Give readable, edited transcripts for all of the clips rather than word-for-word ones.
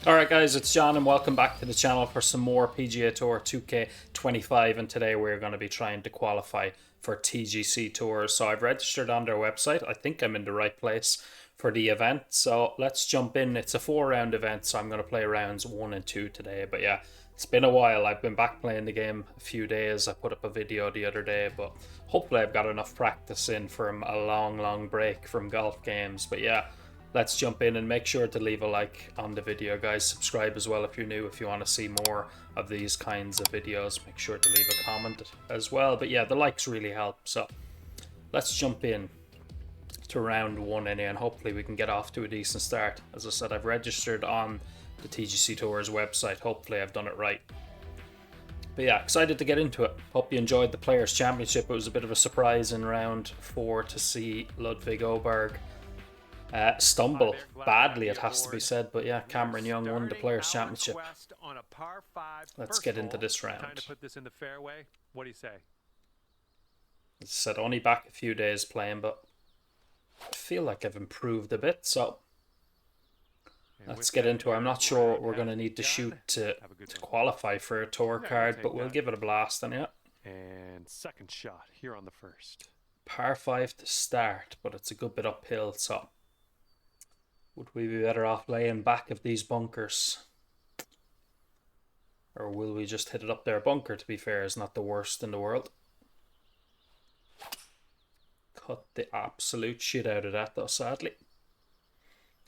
Alright guys, it's John and welcome back to the channel for some more PGA Tour 2K25, and today we're going to be trying to qualify for TGC Tours. So I've registered on their website. I think I'm in the right place for the event. So let's jump in. It's a 4-round event, so I'm going to play rounds 1 and 2 today. But yeah, it's been a while. I've been back playing the game a few days. I put up a video the other day, but hopefully I've got enough practice in from a long break from golf games. But yeah, let's jump in and make sure to leave a like on the video, guys. Subscribe as well if you're new. If you want to see more of these kinds of videos, make sure to leave a comment as well. But yeah, the likes really help. So let's jump in to round 1 anyway, and hopefully we can get off to a decent start. As I said, I've registered on the TGC Tours website. Hopefully I've done it right. But yeah, excited to get into it. Hope you enjoyed the Players' Championship. It was a bit of a surprise in round 4 to see Ludwig Åberg stumble badly, it has to be said. But yeah, Cameron Young won the Players' Championship. Let's get into this round. Time to put this in the fairway. What do you say? As I said, only back a few days playing, but I feel like I've improved a bit. So let's get into it. I'm not sure what we're going to need to shoot to qualify for a tour card, but we'll give it a blast. And yeah. And second shot here on the first. Par 5 to start, but it's a good bit uphill, so would we be better off laying back of these bunkers? Or will we just hit it up there? Bunker, to be fair, is not the worst in the world. Cut the absolute shit out of that, though, sadly.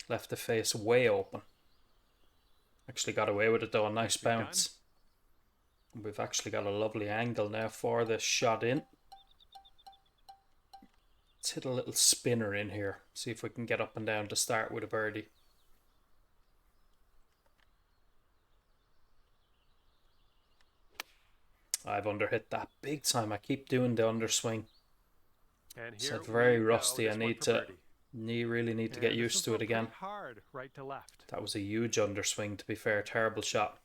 Left the face way open. Actually got away with it, though. A nice bounce. We've actually got a lovely angle now for the shot in. Let's hit a little spinner in here. See if we can get up and down to start with a birdie. I've underhit that big time. I keep doing the underswing. It's very rusty. I really need to get used to it again. Hard, right to left. That was a huge underswing, to be fair. Terrible shot.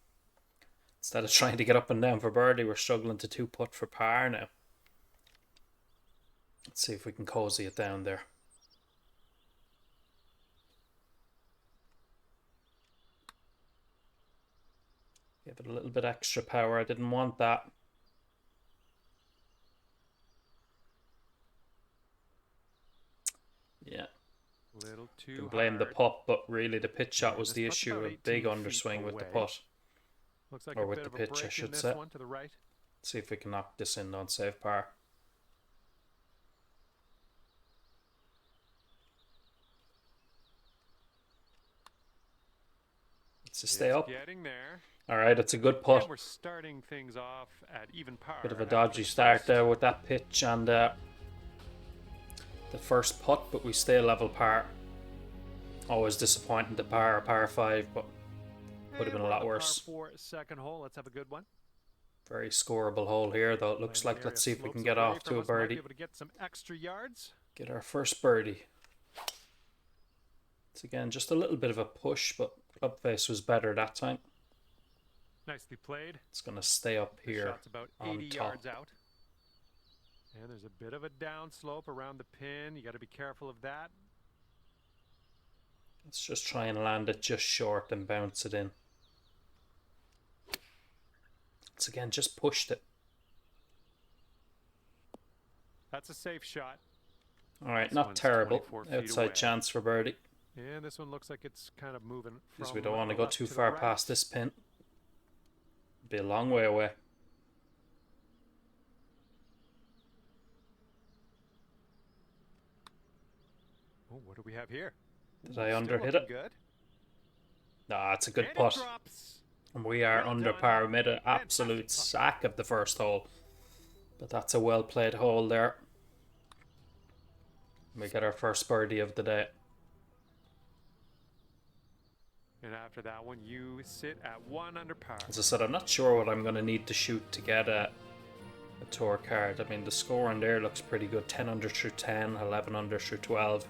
Instead of trying to get up and down for birdie, we're struggling to 2-putt for par now. Let's see if we can cozy it down there. Give it a little bit extra power. I didn't want that. Yeah. Little too Can blame the putt, but really the pitch shot was the issue. A big underswing with the putt. Looks like or with the pitch, I should say. One to the right. See if we can knock this in on save par. To stay up. Alright, it's a good putt. We're starting things off at even par. Bit of a dodgy start there with that pitch and the first putt, but we stay level par. Always disappointing to par 5, but would have been a lot worse. Par 4, second hole. Let's have a good one. Very scoreable hole here, though. It looks like. Let's see if we can get off to a birdie. Able to get some extra yards. Get our first birdie. It's again just a little bit of a push, but club face was better that time. Nicely played. It's going to stay up here shot's about 80 yards out. And there's a bit of a down slope around the pin. You got to be careful of that. Let's just try and land it just short and bounce it in. It's again just pushed it. That's a safe shot. Alright, not terrible. Outside chance for birdie. And this one looks like it's kind of moving. Because we don't want to go too far past this pin. Be a long way away. Oh, what do we have here? Did I underhit it? Good. Nah, it's a good putt. And we are under par. We made an absolute sack of the first hole. But that's a well played hole there. We get our first birdie of the day. And after that one, you sit at 1 under par. As I said, I'm not sure what I'm going to need to shoot to get a tour card. I mean, the score on there looks pretty good. 10 under through 10, 11 under through 12.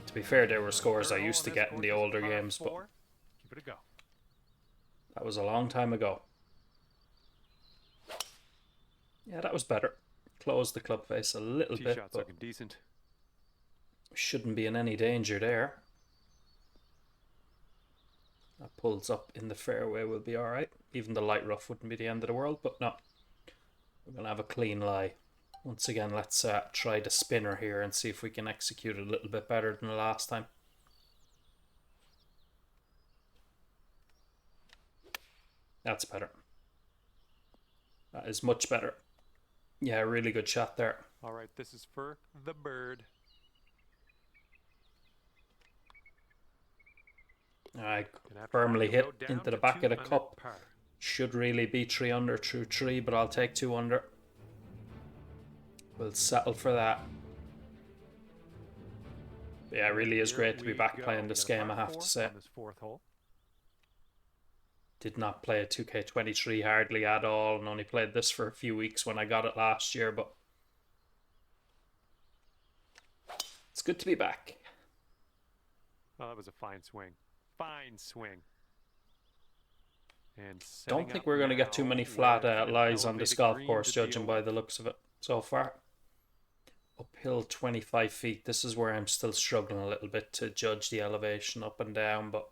To be fair, there were scores I used to get in the older games, but give it a go. That was a long time ago. Yeah, that was better. Closed the club face a little bit, shots but looking decent. Shouldn't be in any danger there. That pulls up in the fairway will be alright. Even the light rough wouldn't be the end of the world, but no. We're going to have a clean lie. Once again, let's try the spinner here and see if we can execute it a little bit better than the last time. That's better. That is much better. Yeah, really good shot there. All right, this is for the bird. I firmly hit into the back of the cup. Par. Should really be 3 under through 3, but I'll take 2 under. We'll settle for that. But yeah, it really is great to be back playing this game, I have to say. This fourth hole. Did not play a 2K23 hardly at all, and only played this for a few weeks when I got it last year, but it's good to be back. Oh, that was a fine swing. Fine swing. And don't think we're going to get too many flat lies on this golf course, judging by the looks of it so far. Uphill 25 feet. This is where I'm still struggling a little bit to judge the elevation up and down, but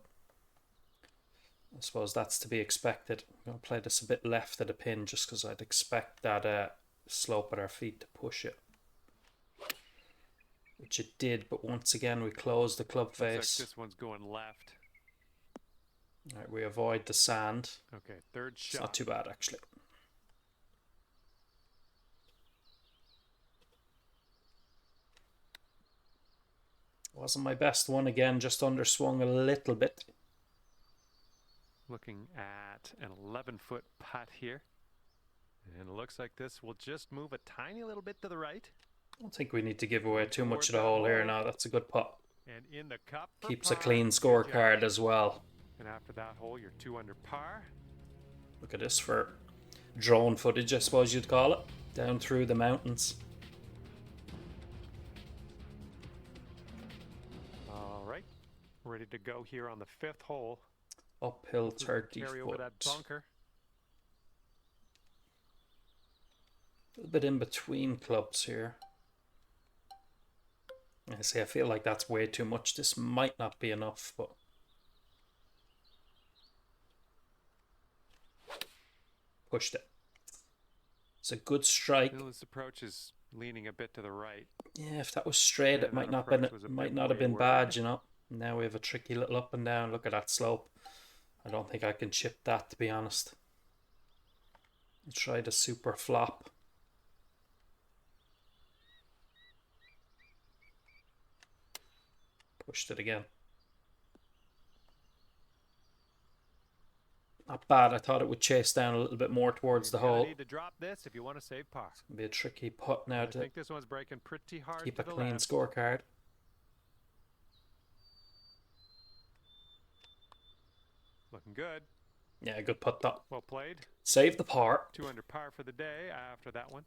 I suppose that's to be expected. I'm going to play this a bit left of the pin just because I'd expect that slope at our feet to push it. Which it did, but once again we close the club face. Like this one's going left. Alright, we avoid the sand. Okay, third shot. It's not too bad actually. Wasn't my best one again, just underswung a little bit. Looking at an 11-foot putt here. And it looks like this will just move a tiny little bit to the right. I don't think we need to give away too much of the hole here now. That's a good putt. And in the cup keeps a clean scorecard as well. And after that hole, you're 2 under par. Look at this for drone footage, I suppose you'd call it. Down through the mountains. All right. Ready to go here on the 5th hole. Uphill 30 Carry foot. over that bunker. A little bit in between clubs here. I say I feel like that's way too much. This might not be enough, but pushed it. It's a good strike. This approach is leaning a bit to the right. Yeah, if that was straight, it might not have been bad, you know. Now we have a tricky little up and down. Look at that slope. I don't think I can chip that, to be honest. I'll try the super flop. Pushed it again. Not bad. I thought it would chase down a little bit more towards the hole. Need to drop this if you want to save par. It's gonna be a tricky putt now to think this one's breaking pretty hard keep a to the clean left. scorecard. Looking good. Yeah, good putt though. Well played. Save the par. 2 under par for the day after that one.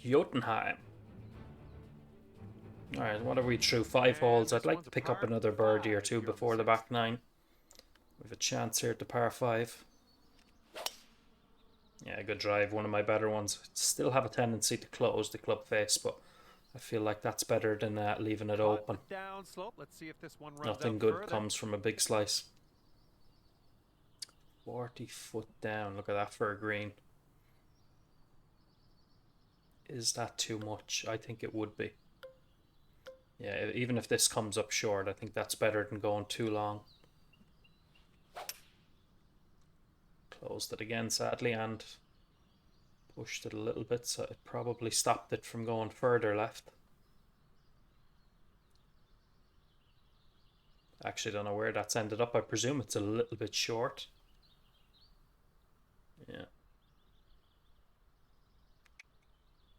Jotunheim. Alright, what are we through? 5 holes. I'd like to pick up another birdie or two before the back 9. We have a chance here at the par 5. Yeah, good drive. One of my better ones. Still have a tendency to close the club face, but I feel like that's better than leaving it open. Down slope. Let's see if this one runs Nothing out good further. comes from a big slice. 40 foot down. Look at that for a green. Is that too much? I think it would be. Yeah, even if this comes up short, I think that's better than going too long. Closed it again, sadly, and pushed it a little bit, so it probably stopped it from going further left. Actually, don't know where that's ended up. I presume it's a little bit short. Yeah.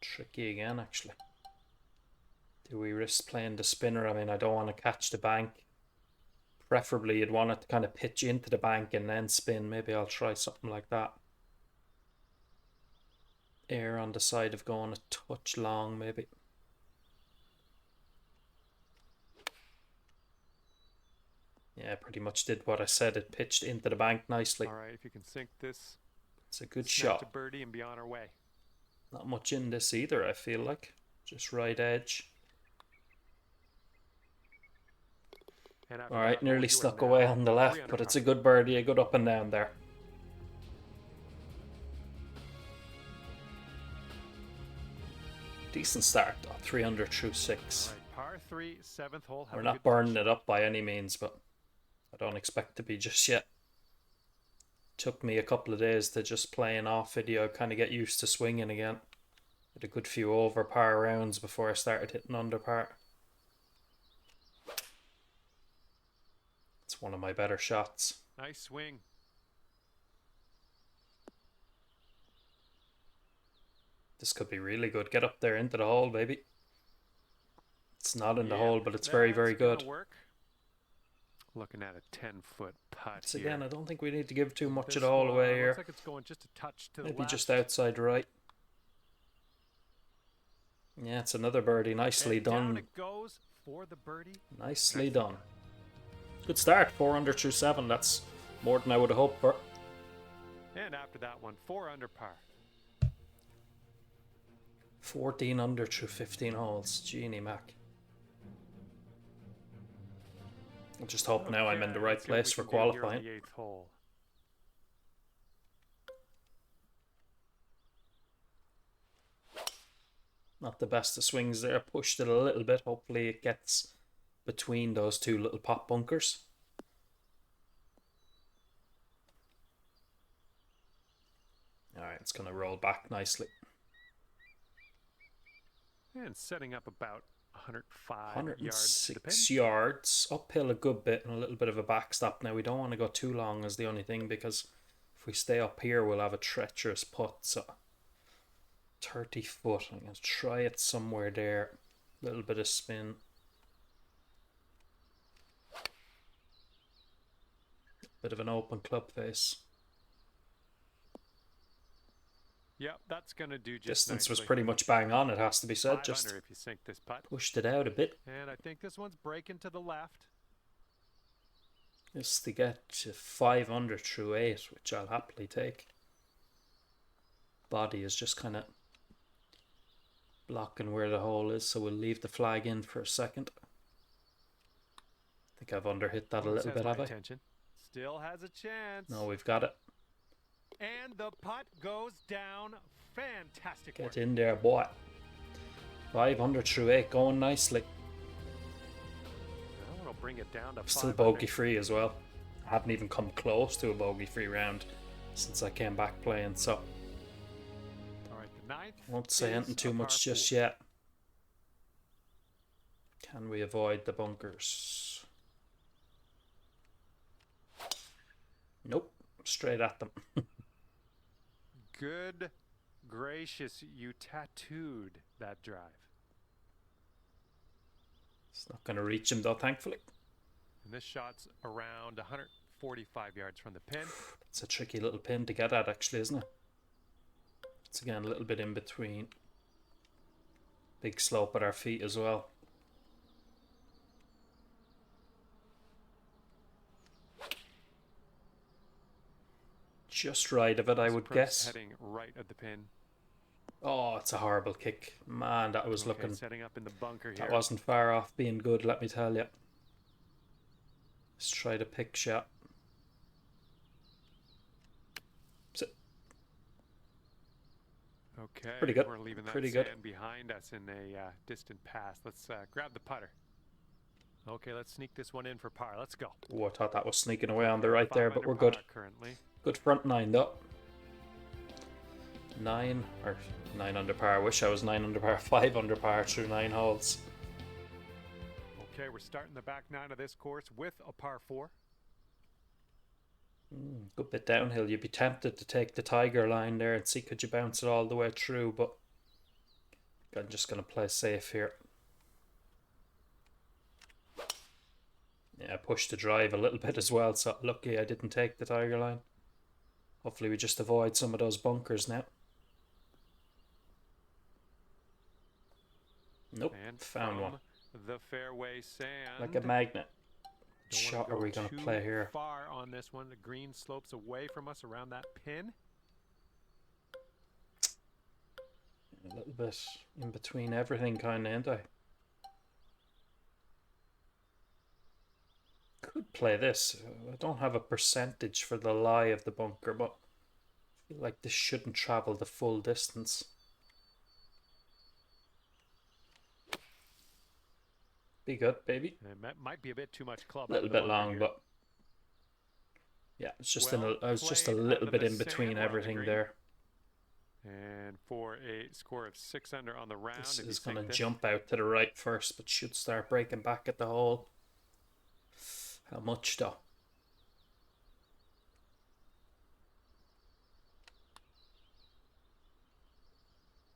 Tricky again, actually. Do we risk playing the spinner? I mean, I don't want to catch the bank. Preferably, you'd want it to kind of pitch into the bank and then spin. Maybe I'll try something like that. Air on the side of going a touch long, maybe. Yeah, pretty much did what I said. It pitched into the bank nicely. All right, if you can sink this, it's a good snatch shot. a birdie and be on our way. Not much in this either, I feel like. Just right edge. And after Alright, that hole, nearly you are stuck now away on the 3 left, under but it's par. a good birdie, a good up and down there. Decent start though, 3 under through 6. All right, par 3, 7th hole. Have We're a not good burning touch. it up by any means, but I don't expect to be just yet. Took me a couple of days to just playing off video, kind of get used to swinging again. Did a good few over par rounds before I started hitting under par. It's one of my better shots. Nice swing. This could be really good. Get up there into the hole, baby. It's not in the Yep, hole, but it's very, very that's gonna good. work. Looking at a 10-foot putt Once here. again, I don't think we need to give too much This of the hole one away looks here. like it's going just a touch to the Maybe left. just outside right. Yeah, it's another birdie. Nicely And down done. it goes for the birdie. Nicely done. Good start. 4 under through 7. That's more than I would have hoped for. And after that one, 4 under par. 14 under through 15 holes. Genie Mac. I just hope now I'm in the right let's see what place for we can do here on qualifying. the 8th hole. Not the best of swings there. Pushed it a little bit. Hopefully it gets between those two little pop bunkers. Alright, it's going to roll back nicely. And setting up about 105 yards to the pin. 106 yards. Uphill a good bit and a little bit of a backstop. Now we don't want to go too long is the only thing, because if we stay up here we'll have a treacherous putt. So 30 foot. I'm going to try it somewhere there. A little bit of spin. Bit of an open club face. Yep, that's going to do just Distance was nicely. pretty much bang on, it has to be said. 5 Just under if you sink this putt. pushed it out a bit. And I think this one's breaking to the left. Just to get to 5 under through 8, which I'll happily take. Body is just kind of blocking where the hole is, so we'll leave the flag in for a second. I think I've underhit that a little bit, have I? Attention. Still has a chance. No, we've got it. And the putt goes down. Fantastic work. Get in there, boy. 5 under through 8, going nicely. That one will bring it down to Still 5 bogey under. free as well. I haven't even come close to a bogey free round since I came back playing, so All right, the 9th. I won't say anything too much just yet. Can we avoid the bunkers? Nope, straight at them. Good gracious, you tattooed that drive. It's not going to reach him though, thankfully. And this shot's around 145 yards from the pin. It's a tricky little pin to get at, actually, isn't it? It's again a little bit in between. Big slope at our feet as well. Just right of it, I would guess. Heading right at the pin. Oh, it's a horrible kick. Man, that was looking... Setting up in the bunker here. That wasn't far off being good, let me tell you. Let's try the pick shot. Okay, Pretty good. We're leaving that Pretty sand good. behind us in a distant pass. Let's grab the putter. Okay, let's sneak this one in for par. Let's go. Oh, I thought that was sneaking away on the right there, 5 but under we're good. par currently. Good front 9 though. 9 or 9 under par. I wish I was 9 under par. 5 under par through 9 holes. Okay, we're starting the back 9 of this course with a par 4. Good bit downhill. You'd be tempted to take the tiger line there and see could you bounce it all the way through, but I'm just going to play safe here. Yeah, I pushed the drive a little bit as well, so lucky I didn't take the tiger line. Hopefully we just avoid some of those bunkers now. Nope, And found one. The fairway sand. Like a magnet. Don't wanna Shot are go we going to too play here? Far on this one. The green slopes away from us around that pin. A little bit in between everything, kind of, ain't I? Could play this. I don't have a percentage for the lie of the bunker, but I feel like this shouldn't travel the full distance. Be good, baby. It might be a bit too much club A out little of the bit bunker long, here. but yeah, it's just Well I was just a played out little of bit the in between sand. We're on the everything green. there. And for a score of 6 under on the round, This if you is going to sink this, jump out to the right first, but should start breaking back at the hole. How much though?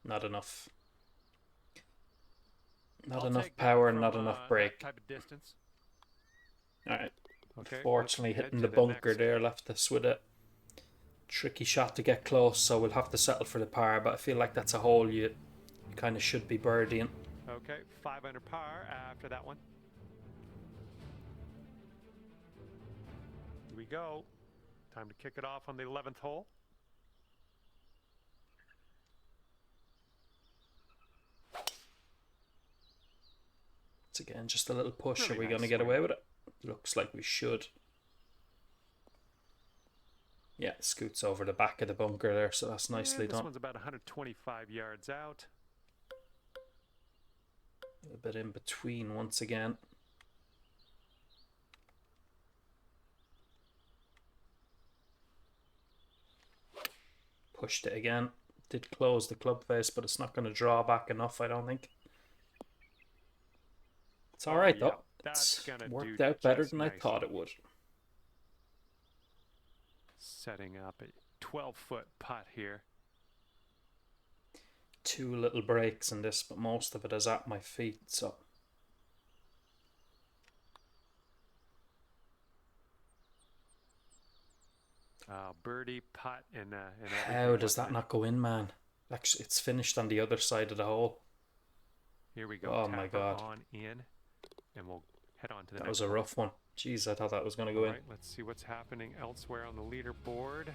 Not enough. Not I'll enough take that power, from, not enough that break. type of distance. Alright. Okay, Unfortunately, let's head hitting to the bunker next. there left us with a tricky shot to get close, so we'll have to settle for the par, but I feel like that's a hole you kind of should be birdieing. Okay, 5 under par after that one. Here we go. Time to kick it off on the 11th hole. It's again just a little push. Really Are we nice going to get swing. away with it? Looks like we should. Yeah, scoots over the back of the bunker there, so that's nicely This done. one's about 125 yards out. A bit in between once again. Pushed it again. Did close the club face, but it's not going to draw back enough, I don't think. It's alright yeah, though. that's It's gonna worked do out better just than I thought nicely. it would. Setting up a 12-foot putt here. 2 little breaks in this, but most of it is at my feet, so. Birdie putt and How does that not go in, man? Actually, it's finished on the other side of the hole. Here we go. Oh my God. On in, and we'll head on to the That next was a one. rough one. Jeez, I thought that was going to go All in. right, let's see what's happening elsewhere on the leaderboard.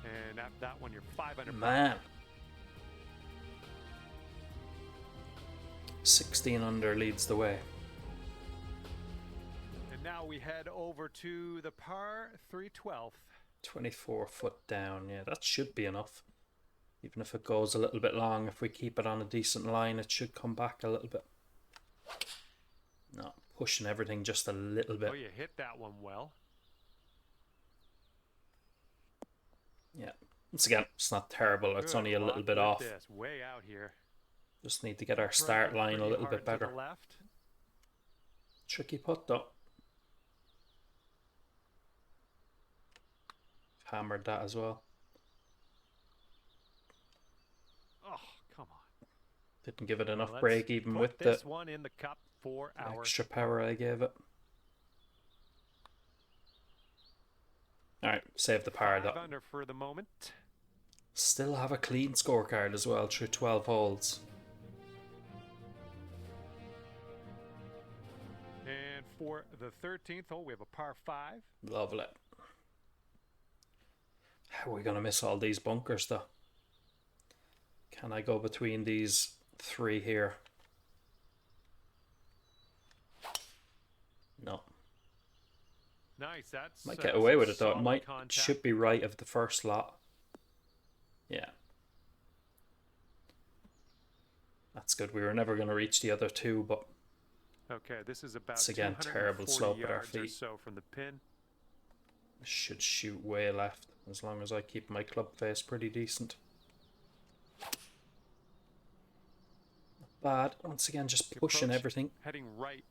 And after that one, you're 5 under par. Man. 16 under leads the way. And now we head over to the par 3/12. 24 foot down. Yeah, that should be enough. Even if it goes a little bit long, if we keep it on a decent line, it should come back a little bit. No, pushing everything just a little bit. Oh, you hit that one well. Yeah. Once again, it's not terrible. It's Good only a little luck bit with off. This. Way out here. Just need to get our Right, start but line a pretty little bit hard to the better. left. Tricky putt though. Hammered that as well. Oh, come on. Didn't give it enough Let's break even put with this the one in the cup for our extra power I gave it. Alright, save the par 5 though. under for the moment. Still have a clean scorecard as well through 12 holes. And for the 13th hole, we have a par 5. Lovely. How are we going to miss all these bunkers though? Can I go between these 3 here? No. Nice. That's Might get away some with it though. It solid might contact. should be right of the first lot. Yeah. That's good. We were never going to reach the other 2, but Okay, this is about it's again terrible slope at our yards or feet. so from the pin. Should shoot way left as long as I keep my club face pretty decent. Not bad. Once again, just The pushing approach everything. Heading right.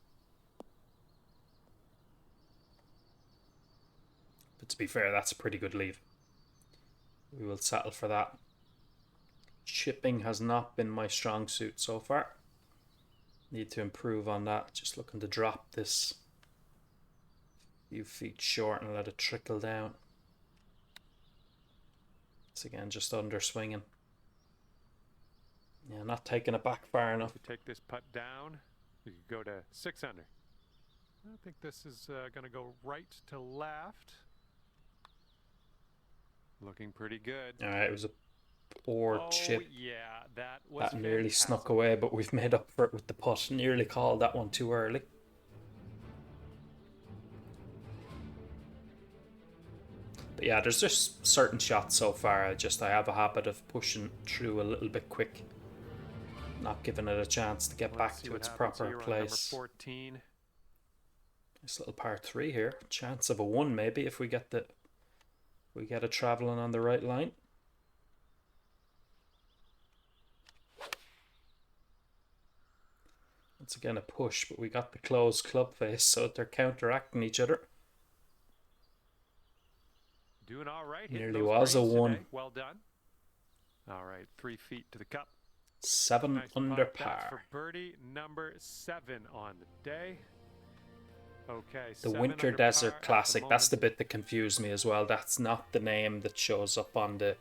But to be fair, that's a pretty good leave. We will settle for that. Chipping has not been my strong suit so far. Need to improve on that. Just looking to drop this few feet short and let it trickle down. It's again just under swinging. Yeah, not taking it back far enough. To take this putt down, we could go to 6 under. I think this is going to go right to left. Looking pretty good. Alright, it was a poor chip. Yeah, that was That nearly fantastic. snuck away, but we've made up for it with the putt. Nearly called that one too early. But yeah, there's just certain shots so far. I have a habit of pushing through a little bit quick, not giving it a chance to get back to its proper place. Number 14. This little par 3 here. Chance of a 1 maybe if we get it traveling on the right line. Once again a push, but we got the closed club face, so they're counteracting each other. Doing all right. Nearly was a 1. Today. Well done. All right, 3 feet to the cup. 7 nice under par. par. For birdie number 7 on the day. Okay. The Winter Desert Classic. That's the bit that confused me as well. That's not the name that shows up on the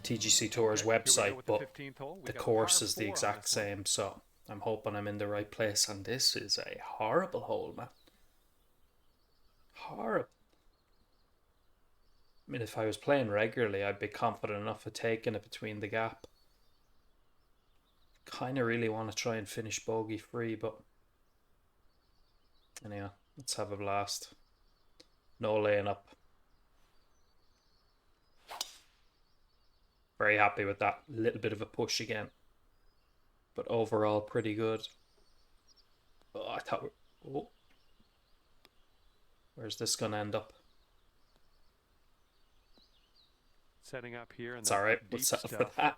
TGC Tours website, but the course is the exact same. So I'm hoping I'm in the right place. And this is a horrible hole, man. Horrible. I mean, if I was playing regularly, I'd be confident enough of taking it between the gap. Kind of really want to try and finish bogey free, but anyhow, let's have a blast. No laying up. Very happy with that. Little bit of a push again, but overall pretty good. Oh, I thought oh. Where's this gonna end up? Setting up here. It's alright, we'll settle for that.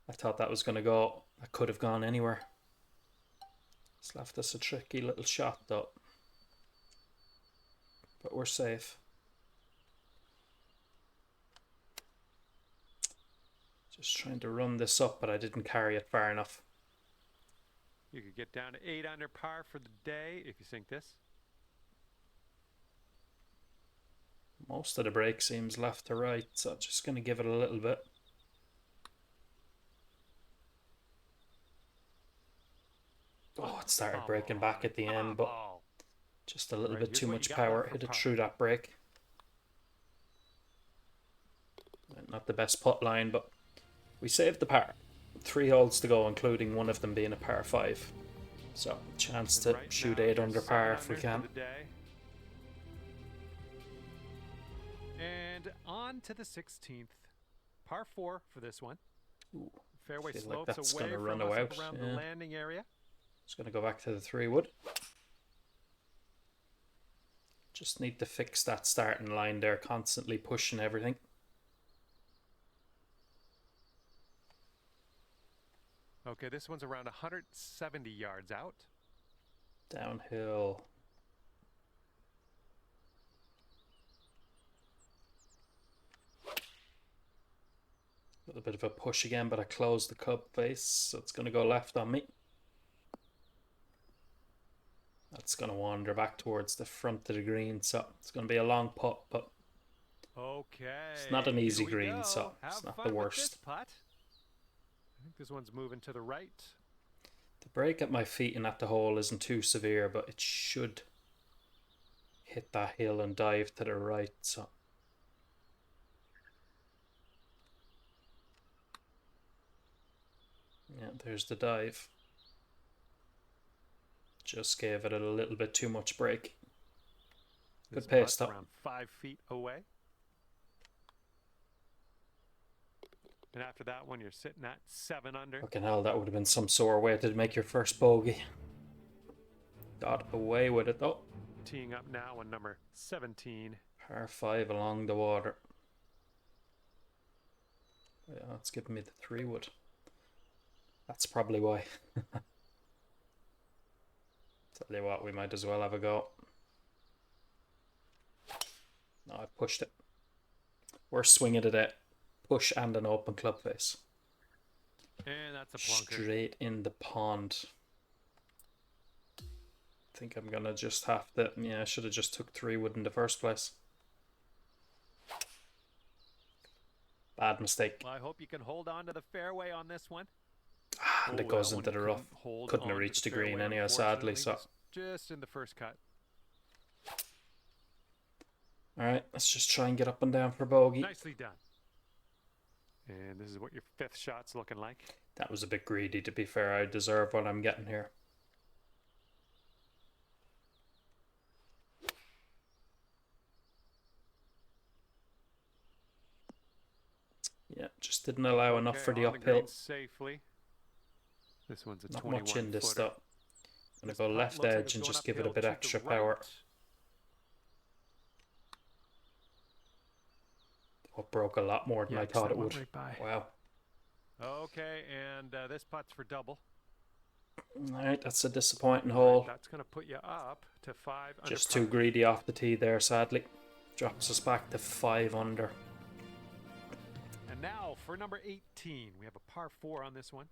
I thought that was going to go. That could have gone anywhere. It's left us a tricky little shot though. But we're safe. Just trying to run this up, but I didn't carry it far enough. You could get down to 8 under par for the day if you sink this. Most of the break seems left to right, so just going to give it a little bit. Oh, it started breaking back at the end, but just a little bit too much power. Hit it through that break. Not the best putt line, but we saved the par. 3 holes to go, including one of them being a par 5. So, chance to shoot 8 under par if we can. And on to the 16th. Par 4 for this one. Ooh, fairway feel slopes like that's away going to from run us out. around the landing area. Just going to go back to the 3-wood. Just need to fix that starting line there, constantly pushing everything. Okay, this one's around 170 yards out. Downhill. A little bit of a push again, but I closed the club face, so it's going to go left on me. That's going to wander back towards the front of the green, so it's going to be a long putt, but okay, it's not an easy green, so it's not the worst. I think this one's moving to the right. The break at my feet and at the hole isn't too severe, but it should hit that hill and dive to the right, so yeah, there's the dive. Just gave it a little bit too much break. Good pace though. Around 5 feet away. And after that one, you're sitting at 7 under. Fucking hell, that would have been some sore way to make your first bogey. Got away with it though. Teeing up now on number 17. Par 5 along the water. Yeah, that's giving me the 3-wood. That's probably why. Tell you what, we might as well have a go. No, I pushed it. Worst swing of the day. Push and an open club face. And that's a plunker. Straight in the pond. I think I'm gonna just have to. Yeah, I should have just took 3-wood in the first place. Bad mistake. Well, I hope you can hold on to the fairway on this one. And it goes into the rough. Couldn't have reached the green anyway, sadly. So just in the first cut. All right, let's just try and get up and down for bogey. Nicely done. And this is what your 5th shot's looking like. That was a bit greedy, to be fair. I deserve what I'm getting here. Yeah, just didn't allow enough for the on uphill. green safely. This one's a Not 21 much in this footer. though. I'm going to go left edge and just give it a bit extra power. Oh, broke a lot more than I thought it would. Right wow. Okay, and this putt's for double. Alright, that's a disappointing hole. That's going to put you up to 5 under. Just too greedy off the tee there, sadly. Drops us back to 5 under. And now for number 18. We have a par 4 on this one.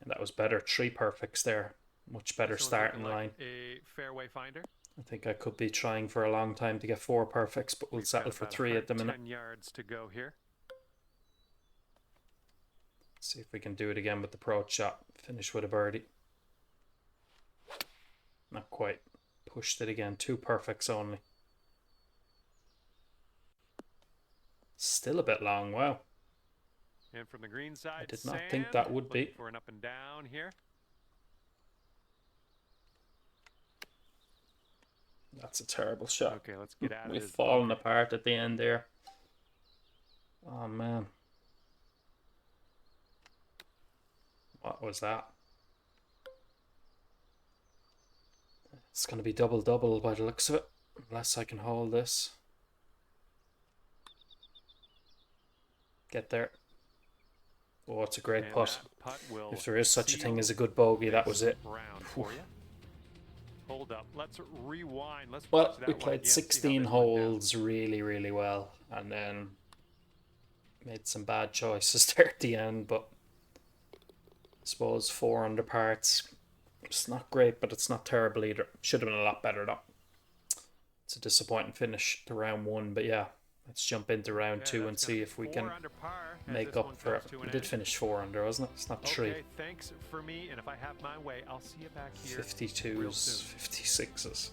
And that was better. 3 perfects there. Much better starting line. A fairway finder. I think I could be trying for a long time to get 4 perfects, but we'll settle for 3 at the minute. 10 yards to go here. See if we can do it again with the approach shot. Finish with a birdie. Not quite. Pushed it again. 2 perfects only. Still a bit long. Wow. And from the green side, I did not think that would be. For an up and down here. That's a terrible shot. Okay, let's get out of We've this. fallen apart at the end there. Oh man. What was that? It's going to be double-double by the looks of it. Unless I can hold this. Get there. Oh, it's a great putt. If there is such a thing as a good bogey, that was it. Hold up. Let's rewind. Well, we played 16 holes really, really well. And then made some bad choices there at the end. But I suppose 4 under parts. It's not great, but it's not terrible either. Should have been a lot better though. It's a disappointing finish to round 1. But yeah, let's jump into round 2 and see if we can make up for it. We did finish 4 under, wasn't it? It's not 3. Okay, thanks for me, and if I have my way, I'll see you back here 52s, 56s.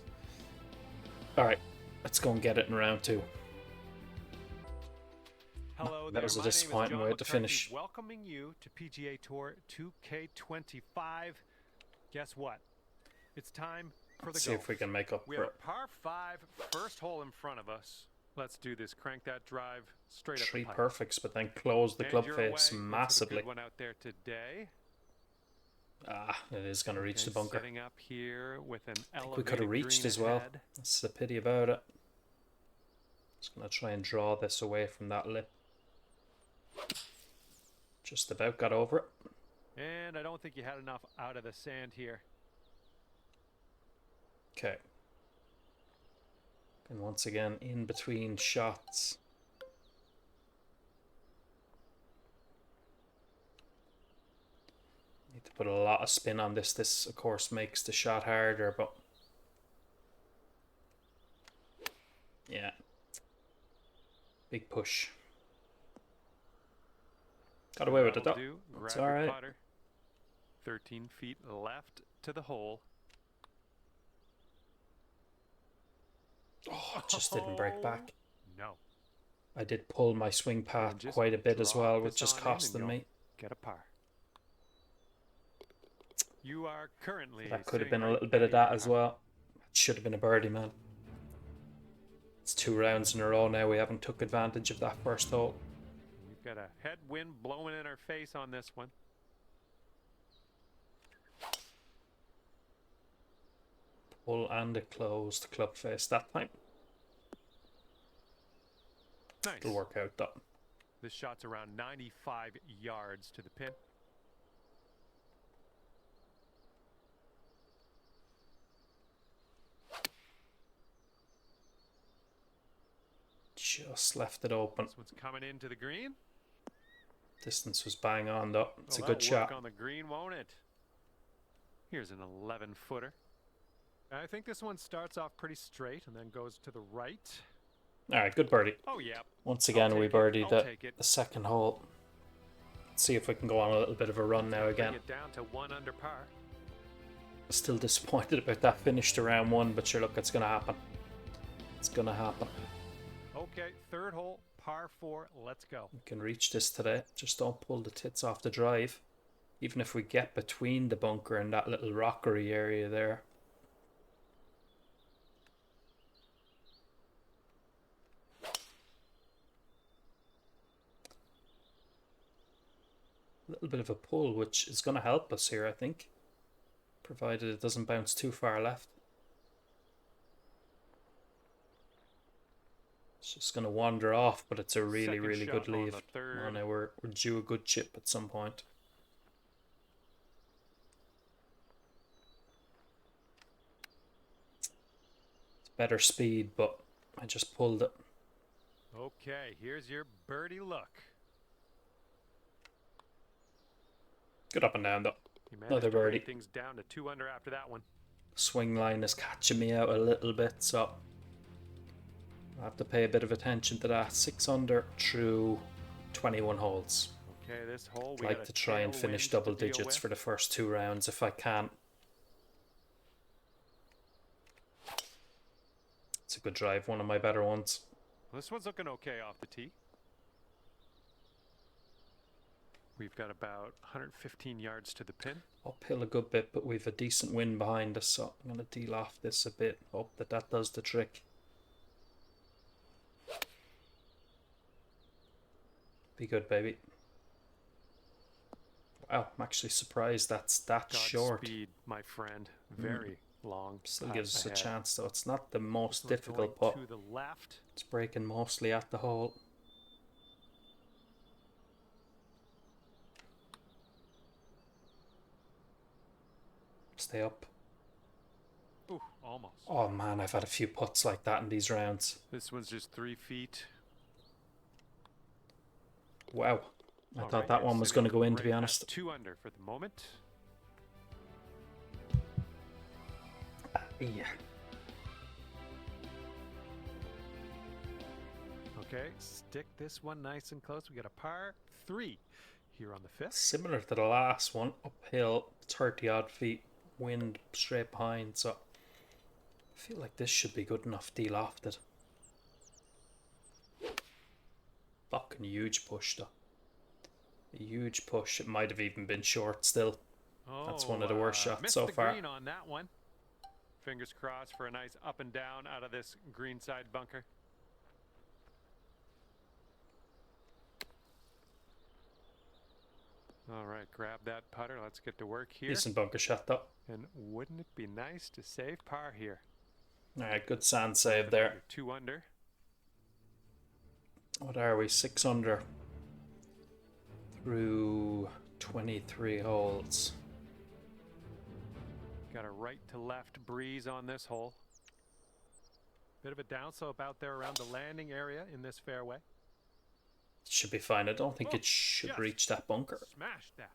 Alright, let's go and get it in round 2. Hello, that was a disappointing way to finish. Welcoming you to PGA Tour 2K25. Guess what? It's time for the See if we can make up we for have it. a par 5 first hole in front of us. Let's do this. Crank that drive straight up. 3 perfects, but then close the club face massively. Good one out there today. Ah, it is going to reach the bunker. Setting up here with an I think we could have reached as well. That's the pity about it. Just going to try and draw this away from that lip. Just about got over it. And I don't think you had enough out of the sand here. Okay. And once again, in between shots. Need to put a lot of spin on this. This, of course, makes the shot harder, but... yeah. Big push. Got away with it, though. It's alright. 13 feet left to the hole. Oh, it just didn't break back. No. I did pull my swing path quite a bit as well, which is costing me. Get a par. You are currently. That could have been a little bit of that as well. It should have been a birdie, man. It's 2 rounds in a row now. We haven't took advantage of that first hole. We've got a headwind blowing in our face on this one. Pull and it closed club face that time. Nice. It'll work out though. This shot's around 95 yards to the pin. Just left it open. This one's coming into the green. Distance was bang on though. It's a good work shot. On the green, won't it? Here's an 11-footer. I think this one starts off pretty straight and then goes to the right. Alright, good birdie. Oh, yeah. Once again, we birdied the second hole. Let's see if we can go on a little bit of a run now again. Bring it down to 1 under par. Still disappointed about that finish to round 1, but sure, look, it's going to happen. It's going to happen. Okay, 3rd hole, par 4. Let's go. We can reach this today. Just don't pull the tits off the drive. Even if we get between the bunker and that little rockery area there. little bit of a pull, which is going to help us here, I think. Provided it doesn't bounce too far left. It's just going to wander off, but it's a really, really good leave. Oh, no, we're due a good chip at some point. It's better speed, but I just pulled it. Okay, here's your birdie look. Good up and down, though. Another birdie. Things down to 2 under after that one. Swing line is catching me out a little bit, so I'll have to pay a bit of attention to that. 6 under through 21 holes. Okay, this hole I'd like to try and finish double digits for the first 2 rounds if I can. It's a good drive, one of my better ones. Well, this one's looking okay off the tee. We've got about 115 yards to the pin. Uphill a good bit, but we've a decent wind behind us, so I'm going to deal off this a bit. Hope that does the trick. Be good, baby. Wow, I'm actually surprised that's that short. Speed, my friend. Very long. Still gives us a chance, though. It's not the most difficult putt. To the left. It's breaking mostly at the hole. Stay up. Ooh, almost. Oh man, I've had a few putts like that in these rounds. This one's just 3 feet. Wow. I thought that one was going to go in, to be honest. 2 under for the moment. Yeah. Okay, stick this one nice and close. We got a par 3 here on the 5th. Similar to the last one, uphill, 30 odd feet, wind straight behind, so I feel like this should be good enough. Deal off it. Fucking huge push, though. A huge push. It might have even been short still. Oh, that's one of the worst shots so the far. Green on that one. Fingers crossed for a nice up and down out of this green side bunker. All right, grab that putter. Let's get to work here. Decent bunker shot, though. And wouldn't it be nice to save par here? All right, good sand save there. 2 under. What are we? 6 under through 23 holes. Got a right to left breeze on this hole. Bit of a downslope out there around the landing area in this fairway. Should be fine. I don't think it should reach that bunker. Smash that.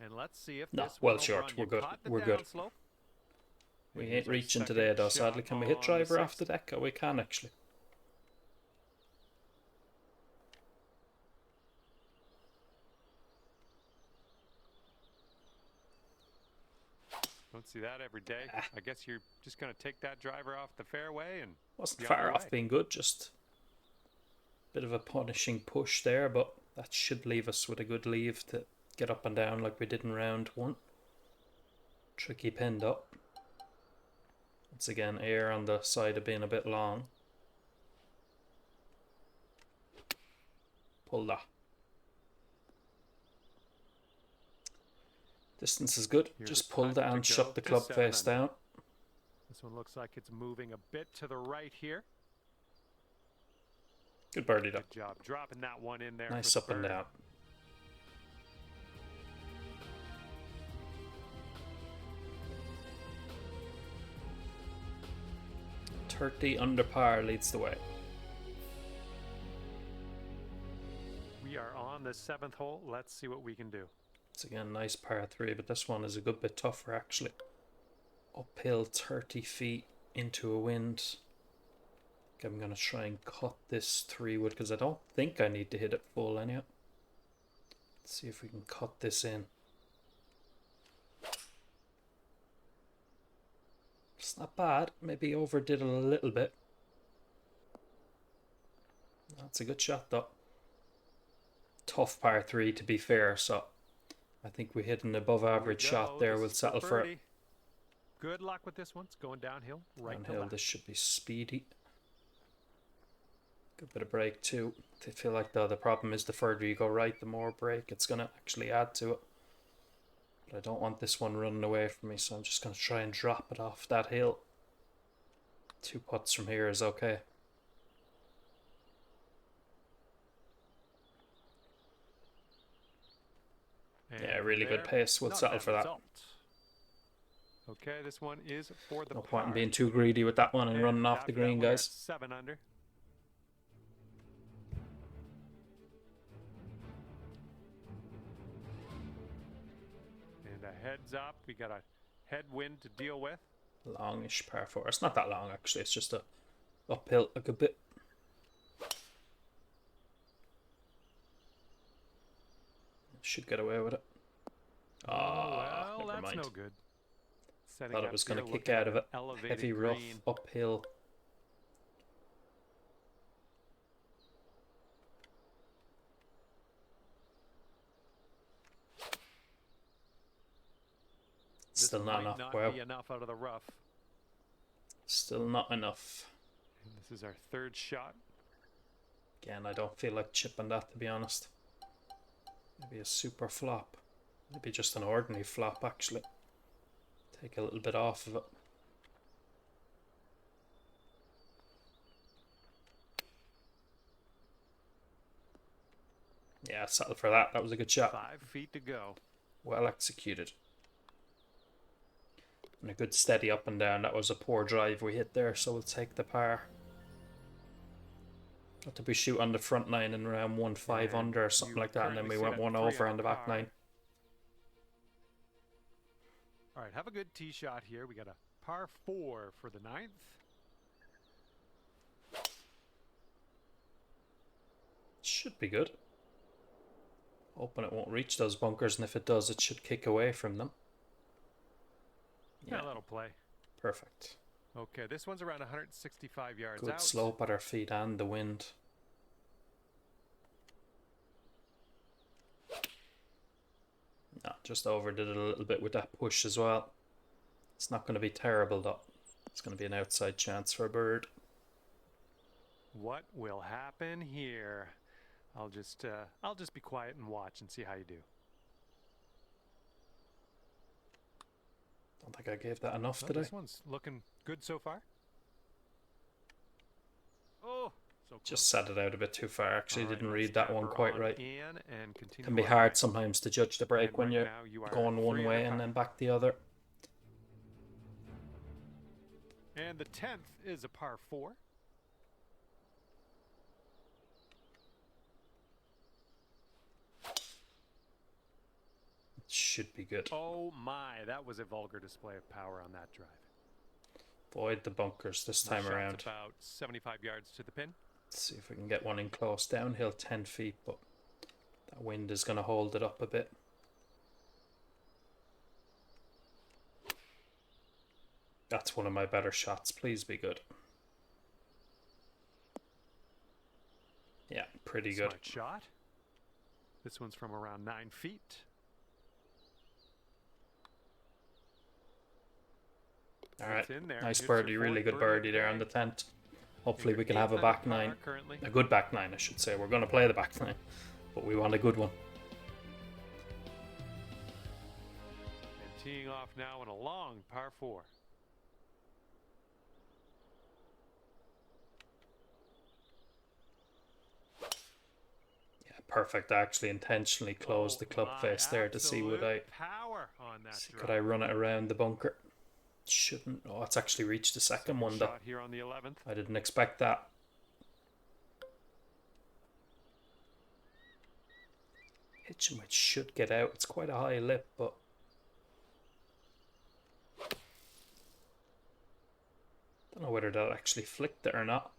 And let's see if no, this well short. We're good. We're good. We ain't reaching today, though. Sadly, can we hit driver off the deck? Oh, we can actually. Don't see that every day. I guess you're just going to take that driver off the fairway and wasn't far off being good. Just a bit of a punishing push there, but that should leave us with a good leave to get up and down like we did in round 1. Tricky pinned up. Once again, air on the side of being a bit long. Pull that. Distance is good. Just pull down, shut the club face down. This one looks like it's moving a bit to the right here. Good birdie, though. Good job dropping that one in there. Nice up and down. .30 under par leads the way. We are on the 7th hole. Let's see what we can do. It's again nice par 3, but this one is a good bit tougher actually. Uphill 30 feet into a wind. I'm going to try and cut this 3-wood because I don't think I need to hit it full anyhow. Let's see if we can cut this in. It's not bad. Maybe overdid it a little bit. That's a good shot though. Tough par 3 to be fair, so I think we hit an above average shot there. We'll settle for it. Good luck with this one. It's going downhill. Right downhill, this should be speedy. Good bit of break too. I feel like though the problem is the further you go right, the more break it's gonna actually add to it. But I don't want this one running away from me, so I'm just gonna try and drop it off that hill. 2 putts from here is okay. And Yeah, really good pace. We'll not settle bad for that. result. Okay, this one is for the No point in par. being too greedy with that one and running off the after that, green, we're at guys. 7 under. And a heads up, we got a headwind to deal with. Longish par 4. It's not that long actually. It's just a uphill a good bit. Should get away with it. Well, never that's mind. no good. Thought it was going to kick out of it. Heavy rough uphill. Still not enough. Wow. Be enough out of the rough. Still not enough. And this is our third shot. Again, I don't feel like chipping that, to be honest. Maybe a super flop. Maybe just an ordinary flop, actually. Take a little bit off of it. Yeah, settle for that. That was a good shot. 5 feet to go. Well executed. And a good steady up and down. That was a poor drive we hit there, so we'll take the par. Got to be shoot on the front nine and around 1-5 under or something like that, and then we went 1 over on the back nine. All right, have a good tee shot here. We got a par 4 for the 9th. Should be good. Hoping it won't reach those bunkers, and if it does, it should kick away from them. Yeah, that'll play. Perfect. Okay, this one's around 165 yards out. Good slope at our feet and the wind. No, just overdid it a little bit with that push as well. It's not going to be terrible though. It's going to be an outside chance for a bird. What will happen here? I'll just be quiet and watch and see how you do. Don't think I gave that enough Well, today. this one's looking good so far. Oh, so close. Just set it out a bit too far. Actually, All right, didn't let's read that tap one her quite on right. in and continue Can be on hard back. sometimes to judge the break And when right you're now you are going one 3 way under and par. then back the other. And the 10th is a par 4. Should be good. Oh my, that was a vulgar display of power on that drive. Avoid the bunkers this The time shot's around. about 75 yards to the pin. Let's see if we can get one in close. Downhill 10 feet, but that wind is going to hold it up a bit. That's one of my better shots. Please be good. Yeah, pretty good. Smart shot. This one's from around 9 feet. All right, It's in there. nice It's your birdie, really fourth good birdie birdie of there the on the day. 10th. Hopefully You're we can have a 8th back under par nine. currently. A good back nine, I should say. We're going to play the back nine, but we want a good one. And teeing off now in a long par 4. Yeah, perfect. I actually intentionally closed the club my face there to see would I absolute power on that see, drive. could I run it around the bunker. Shouldn't. Oh, it's actually reached the second one though. Shot here on the 11th. I didn't expect that. Hitching which should get out. It's quite a high lip, but don't know whether that actually flicked it or not.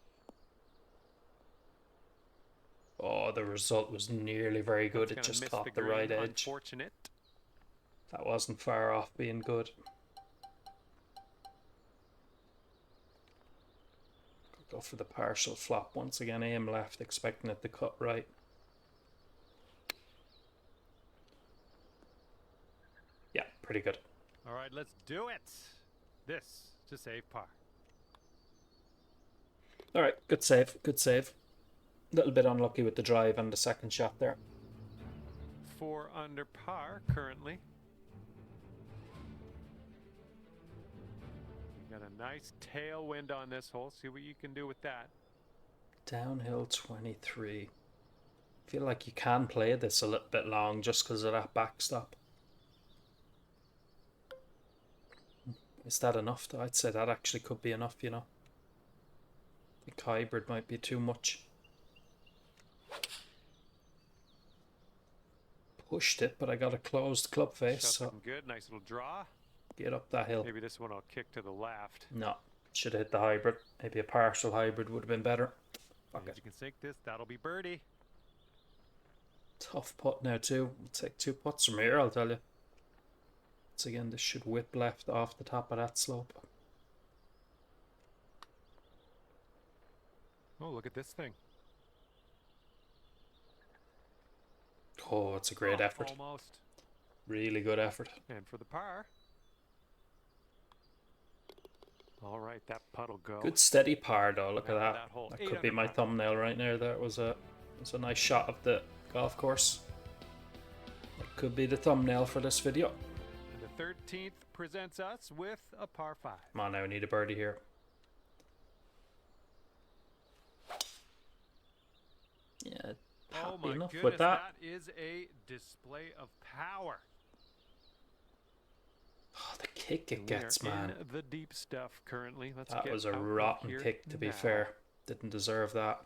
Oh, the result was nearly very good. It That's just gonna miss caught the green. right edge. Unfortunate. That wasn't far off being good. Go for the partial flop once again. Aim left, expecting it to cut right. Yeah, pretty good. All right, let's do it. This to save par. All right, good save, good save. little bit unlucky with the drive and the second shot there. 4 under par currently. You got a nice tailwind on this hole. See what you can do with that. Downhill 23. Feel like you can play this a little bit long just because of that backstop. Is that enough? I'd say that actually could be enough, you know. I think hybrid might be too much. Pushed it, but I got a closed club face. Shot's So looking good. Nice little draw. get up that hill. Maybe this one will kick to the left. No, should have hit the hybrid. Maybe a partial hybrid would have been better. If you can sink this, that'll be birdie. Tough putt now too. We'll take 2 putts from here, I'll tell you. Once again, this should whip left off the top of that slope. Oh, look at this thing. Oh, it's a great effort. Almost. Really good effort. And for the par. All right, that putt'll go. Good steady par though. Look at Now that. hole, That 8 could be under my par. thumbnail right now. That was a nice shot of the golf course. That could be the thumbnail for this video. And the 13th presents us with a par 5. Come on now, we need a birdie here. Yeah, Oh happy my enough goodness, with that. that is a display of power. Oh, the kick it We gets, are man. in the deep stuff currently. Let's That get was a out of rotten here kick, to be now. fair. Didn't deserve that.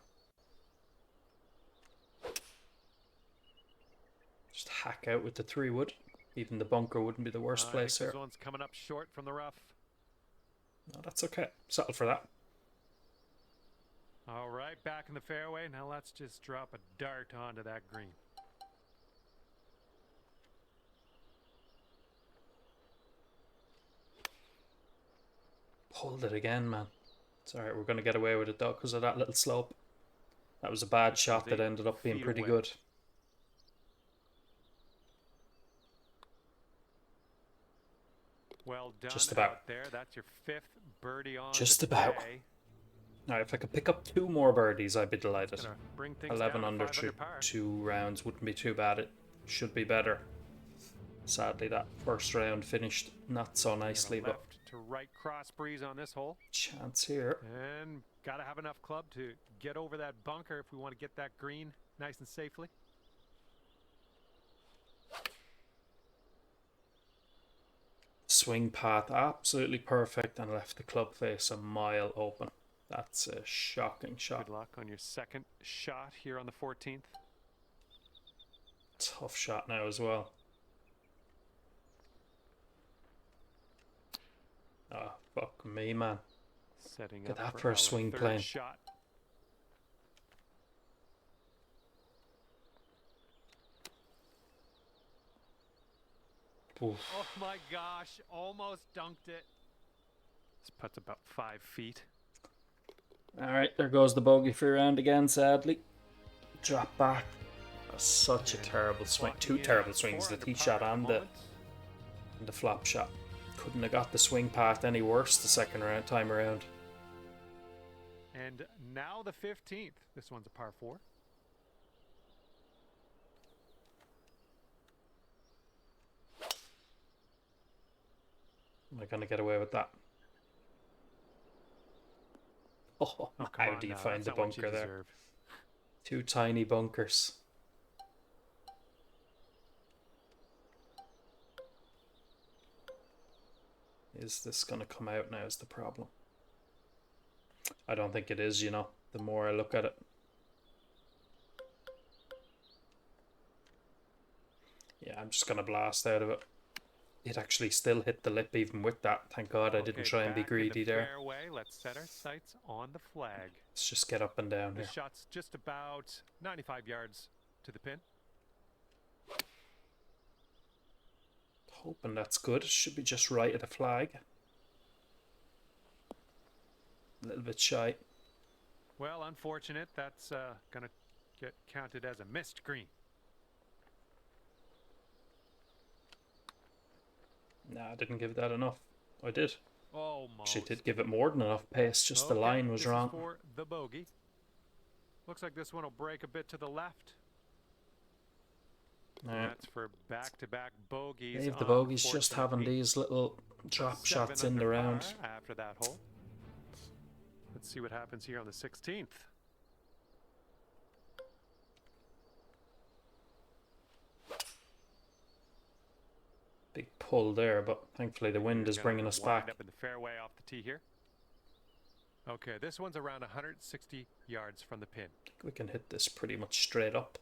Just hack out with the 3-wood. Even the bunker wouldn't be the worst I place think here. this one's coming up short from the rough. No, that's okay. Settle for that. All right, back in the fairway. Now let's just drop a dart onto that green. Pulled it again, man. It's alright, we're going to get away with it though because of that little slope. That was a bad shot that 8 ended up being feet pretty away. good. Well done Just about. out there. That's your 5th birdie on Just the about. day. Now, if I could pick up 2 more birdies, I'd be delighted. Gonna bring things 11 down to under 5 through par. 2 rounds wouldn't be too bad. It should be better. Sadly, that first round finished not so nicely, Got a but left to right cross breeze on this hole. chance here. And got to have enough club to get over that bunker if we want to get that green nice and safely. Swing path absolutely perfect and left the club face a mile open. That's a shocking shot. Good luck on your second shot here on the 14th. Tough shot now as well. Ah, fuck me, man. Setting Get up that for for a our swing third plane. shot. Oof. Oh my gosh, almost dunked it. This putt's about 5 feet. Alright, there goes the bogey-free round again, sadly. Drop back. That's such a terrible swing. Clocking 2 in terrible at swings, 4 the under tee par shot at and moment. the flop shot. Couldn't have got the swing path any worse the second time around. And now the 15th. This one's a par 4. Am I going to get away with that? Oh, Oh, come how on do you now, find that's the not what you bunker there? deserve. 2 tiny bunkers. Is this going to come out now is the problem. I don't think it is, you know, the more I look at it. Yeah, I'm just going to blast out of it. It actually still hit the lip even with that. Thank God I didn't Okay, try and be back in greedy the there. fairway. Let's set our sights on the flag. Let's just get up and down The here. shot's just about 95 yards to the pin. Hoping that's good. It should be just right of the flag. A little bit shy. Well, unfortunate. That's going to get counted as a missed green. Nah, I didn't give that enough. I did. Almost. Actually did give it more than enough pace, just the Okay, line was this wrong. Is for the bogey. Looks like this one will break a bit to the left. Alright. That's for back-to-back bogeys. Dave the on bogeys just 14 having feet. these little drop 7 shots in the under round. par after that hole. Let's see what happens here on the 16th. Big pull there, but thankfully the wind is bringing us back. Up in the fairway off the tee here. Okay, this one's around 160 yards from the pin. We can hit this pretty much straight up.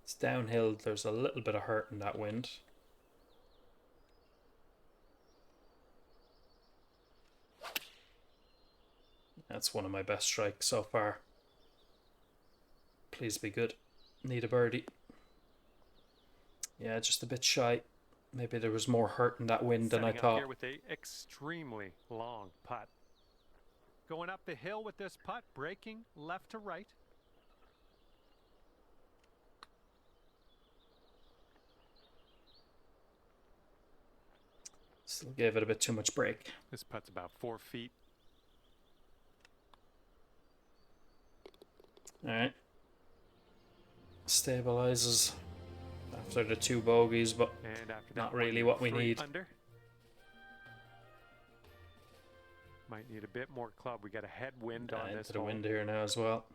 It's downhill. There's a little bit of hurt in that wind. That's one of my best strikes so far. Please be good. Need a birdie. Yeah, just a bit shy. Maybe there was more hurt in that wind than I Setting up thought. here with a extremely long putt. Going up the hill with this putt, breaking left to right. Still gave it a bit too much break. This putt's about 4 feet. Alright. Stabilizes after the 2 bogeys, but And after that, not really what we 3 need. Under. Might need a bit more club. We got a headwind on this into the hole. wind here now as well.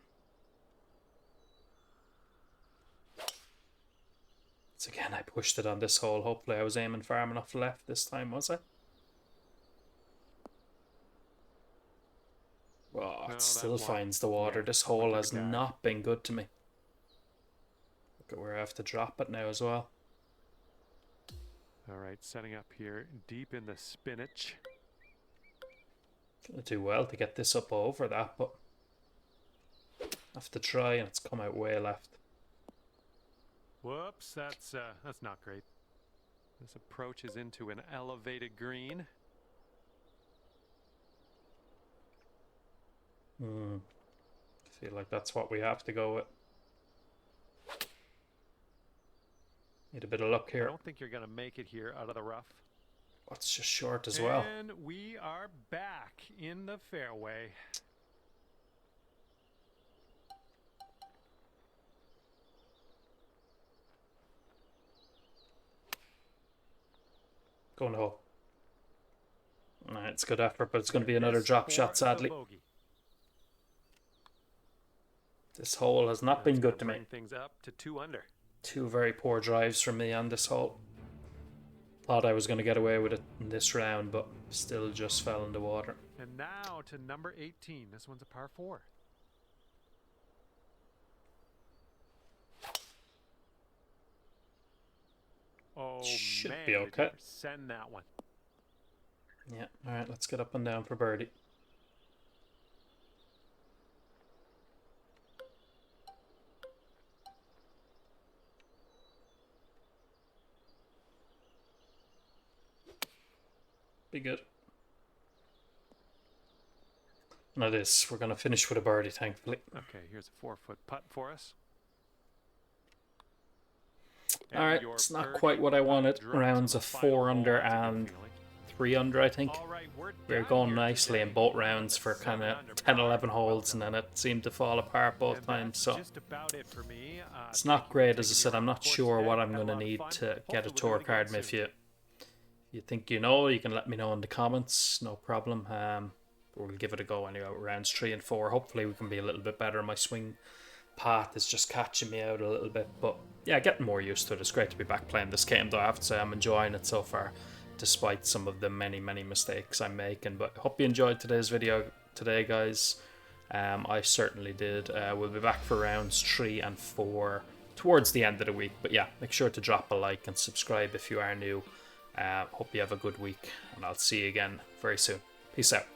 So again, I pushed it on this hole. Hopefully I was aiming far enough left this time, was I? Oh, No, it still that one. finds the water. Yeah, This hole look at has the guy. not been good to me. Look at where I have to drop it now as well. All right, setting up here deep in the spinach. Gonna do well to get this up over that, but have to try, and it's come out way left. Whoops, that's not great. This approaches into an elevated green. Feel like that's what we have to go with. Need a bit of luck I here. don't think you're going to make it here out of the rough. Oh, it's just short as well. And we are back in the fairway. Go in the hole. Alright, it's good effort, but it's going to be another This drop for shot, the sadly. bogey. This hole has not been That's good to gonna me. bring things up to 2 under. 2 very poor drives from me on this hole. Thought I was going to get away with it in this round, but still just fell in the water. And now to number 18. This one's a par 4. Oh, Should man, be did okay. you send that one. Yeah, alright, let's get up and down for birdie. Be good. And it is. We're going to finish with a birdie, thankfully. Okay, here's a 4-foot putt for us. Alright, your it's not birdie quite what I wanted. drops on Rounds the of final 4 hole. under That's a good and feeling. 3 under, I think. All right, we're We were done going here nicely today. in both rounds for kind of 10, 11 holes, and then it seemed to fall apart both And times. that's So just about it for me. it's Thank not you for great, as I taking said. me I'm around not the course sure today. what I'm Had going to lot of need fun. to get a Hopefully we'll tour do it card. again If soon. you think you know, you can let me know in the comments. No problem. We'll give it a go anyway. Rounds 3 and 4. Hopefully we can be a little bit better. My swing path is just catching me out a little bit, but yeah, getting more used to it. It's great to be back playing this game, though. I have to say I'm enjoying it so far, despite some of the many mistakes I'm making. But hope you enjoyed today's video today, guys. I certainly did. We'll be back for rounds 3 and 4 towards the end of the week, but yeah, make sure to drop a like and subscribe if you are new. Hope you have a good week, and I'll see you again very soon. Peace out.